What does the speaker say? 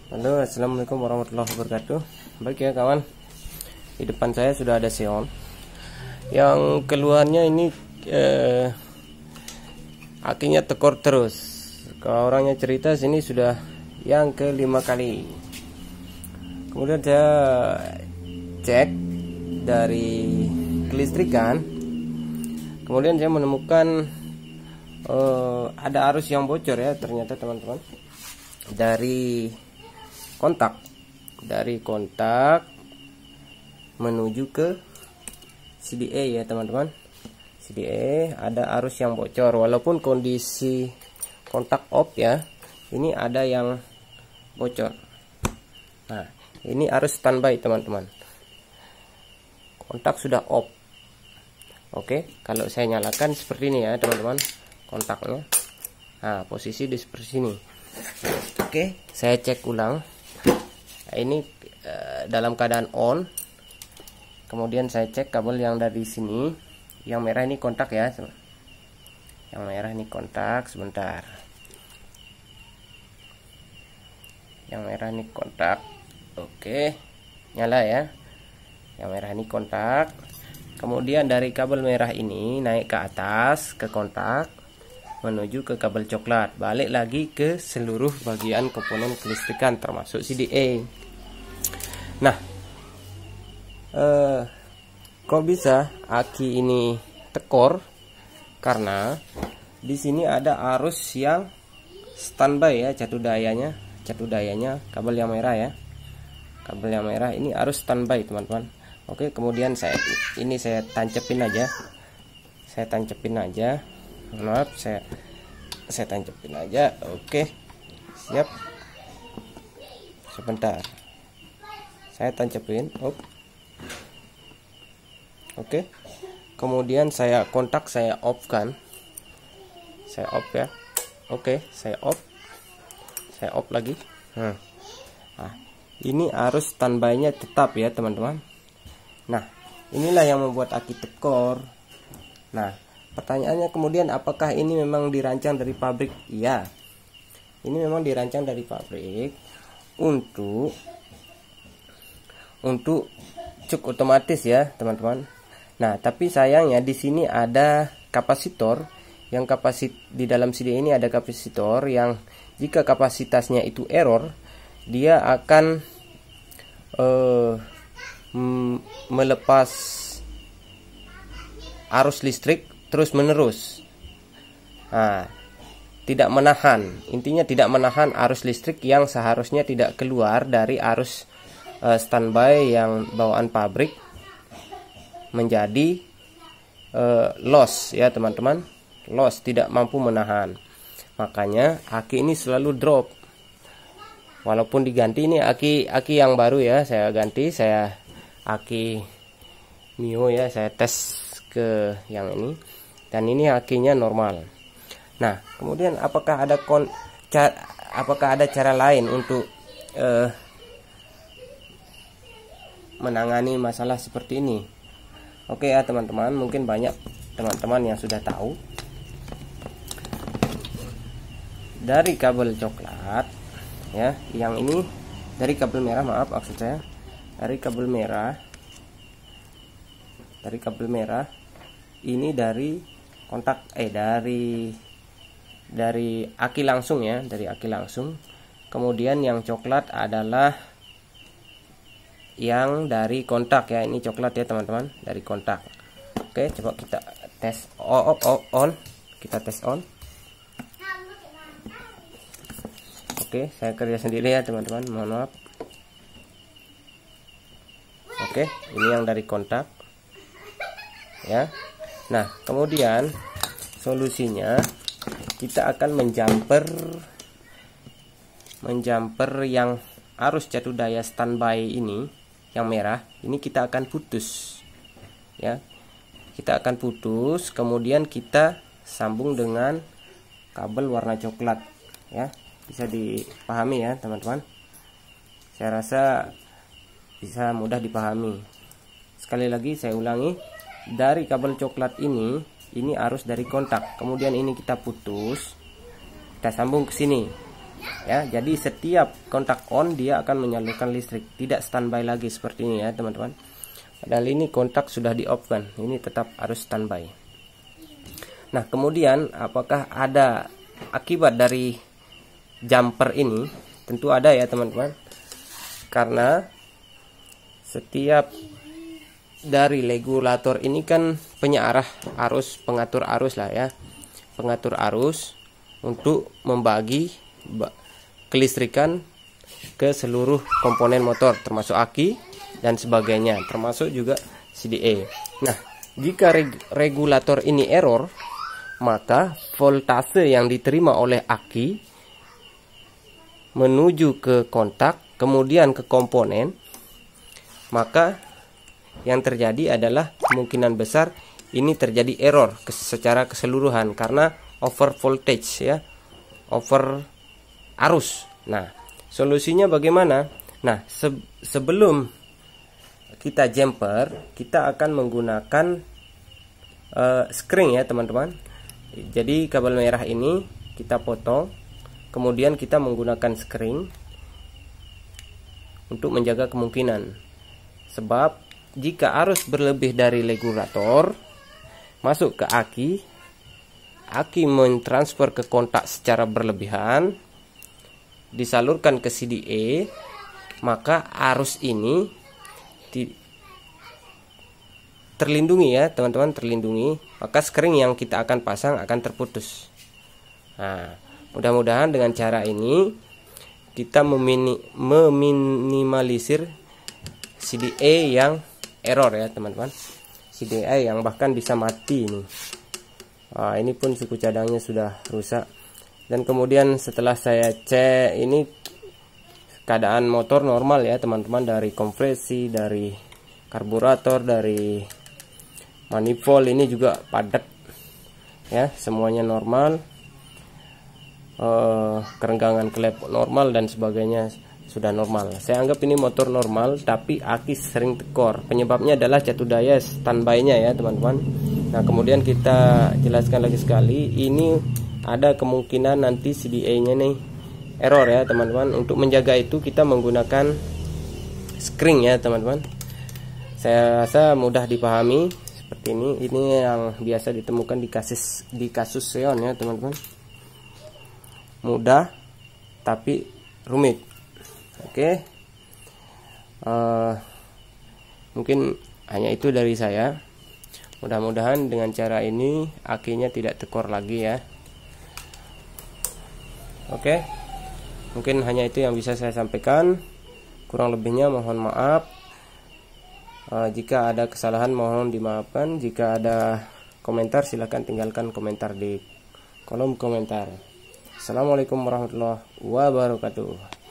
Halo, assalamualaikum warahmatullahi wabarakatuh. Baik ya kawan, di depan saya sudah ada Xeon. Yang keluarnya ini akinya tekor terus. Kalau orangnya cerita sini sudah yang kelima kali. Kemudian saya cek dari kelistrikan. Kemudian saya menemukan ada arus yang bocor ya ternyata teman-teman. Dari kontak menuju ke CDA ya teman-teman. CDA ada arus yang bocor walaupun kondisi kontak off ya. Ini ada yang bocor. Nah, ini arus standby teman-teman. Kontak sudah off. Oke, kalau saya nyalakan seperti ini ya teman-teman kontaknya. Nah, posisi di seperti sini. Oke, saya cek ulang. Nah, ini dalam keadaan on. Kemudian saya cek kabel yang dari sini. Yang merah ini kontak ya. Yang merah ini kontak. Sebentar. Yang merah ini kontak. Oke, nyala ya. Yang merah ini kontak. Kemudian dari kabel merah ini naik ke atas ke kontak menuju ke kabel coklat, balik lagi ke seluruh bagian komponen kelistrikan termasuk CDA. Nah, kok bisa aki ini tekor? Karena di sini ada arus yang standby ya, catu dayanya kabel yang merah ya. Kabel yang merah ini arus standby teman-teman. Oke, kemudian saya tancapin aja. Maaf, saya tancapin aja. Oke, siap. Sebentar, saya tancapin. Oke, kemudian saya kontak, saya off kan. Saya off ya. Oke, saya off lagi. Nah, ini arus standby-nya tetap ya teman-teman. Nah, inilah yang membuat aki tekor. Nah, pertanyaannya kemudian apakah ini memang dirancang dari pabrik? Iya, ini memang dirancang dari pabrik untuk cuk otomatis ya teman-teman. Nah, tapi sayangnya di sini ada kapasitor yang di dalam CD ini ada kapasitor yang jika kapasitasnya itu error, dia akan melepas arus listrik terus menerus. Nah, tidak menahan, intinya tidak menahan arus listrik yang seharusnya tidak keluar dari arus standby yang bawaan pabrik menjadi loss ya teman-teman. Loss, tidak mampu menahan. Makanya aki ini selalu drop. Walaupun diganti, ini aki yang baru ya, saya ganti, saya aki Mio ya, saya tes ke yang ini. Dan ini akinya normal. Nah, kemudian apakah ada cara lain untuk menangani masalah seperti ini? Oke ya teman-teman, mungkin banyak teman-teman yang sudah tahu. Dari kabel coklat ya, yang ini dari kabel merah, maaf maksud saya dari kabel merah ini dari kontak dari aki langsung ya, dari aki langsung. Kemudian yang coklat adalah yang dari kontak ya, ini coklat ya teman-teman, dari kontak. Oke, coba kita tes on. Kita tes on. Oke, saya kerja sendiri ya teman-teman, mohon maaf. Oke, ini yang dari kontak ya. Nah, kemudian solusinya kita akan menjumper yang arus catu daya standby ini yang merah ini, kita akan putus ya. Kita akan putus, kemudian kita sambung dengan kabel warna coklat ya. Bisa dipahami ya teman-teman, saya rasa bisa mudah dipahami. Sekali lagi saya ulangi, dari kabel coklat ini arus dari kontak, kemudian ini kita putus, kita sambung ke sini ya. Jadi setiap kontak on dia akan menyalurkan listrik, tidak standby lagi seperti ini ya teman-teman. Padahal ini kontak sudah di off kan, ini tetap harus standby. Nah kemudian apakah ada akibat dari jumper ini? Tentu ada ya teman-teman, karena setiap dari regulator ini kan penyarah arus, pengatur arus lah ya, pengatur arus untuk membagi kelistrikan ke seluruh komponen motor termasuk aki dan sebagainya, termasuk juga CDA. Nah jika regulator ini error, maka voltase yang diterima oleh aki menuju ke kontak kemudian ke komponen, maka yang terjadi adalah kemungkinan besar ini terjadi error secara keseluruhan karena over voltage ya, over arus. Nah solusinya bagaimana? Nah sebelum kita jumper, kita akan menggunakan screen ya teman-teman. Jadi kabel merah ini kita potong, kemudian kita menggunakan screen untuk menjaga kemungkinan. Sebab jika arus berlebih dari regulator masuk ke aki mentransfer ke kontak secara berlebihan, disalurkan ke CDA, maka arus ini terlindungi ya teman-teman, terlindungi, maka screen yang kita akan pasang akan terputus. Nah mudah-mudahan dengan cara ini kita meminimalisir CDA yang error ya teman-teman, CDA yang bahkan bisa mati ini. Nah, ini pun suku cadangnya sudah rusak. Dan kemudian setelah saya cek, ini keadaan motor normal ya teman-teman, dari kompresi, dari karburator, dari manifold ini juga padat ya, semuanya normal. Kerenggangan klep normal dan sebagainya sudah normal. Saya anggap ini motor normal, tapi aki sering tekor. Penyebabnya adalah jatuh daya standby-nya ya teman-teman. Nah kemudian kita jelaskan lagi sekali, ini ada kemungkinan nanti CDA-nya nih error ya teman-teman. Untuk menjaga itu kita menggunakan screen ya teman-teman. Saya rasa mudah dipahami seperti ini. Ini yang biasa ditemukan di kasus Xeon ya teman-teman. Mudah tapi rumit. Oke. Mungkin hanya itu dari saya. Mudah-mudahan dengan cara ini akinya tidak tekor lagi ya. Oke. Mungkin hanya itu yang bisa saya sampaikan. Kurang lebihnya mohon maaf. Jika ada kesalahan mohon dimaafkan. Jika ada komentar silahkan tinggalkan komentar di kolom komentar. Assalamualaikum warahmatullahi wabarakatuh.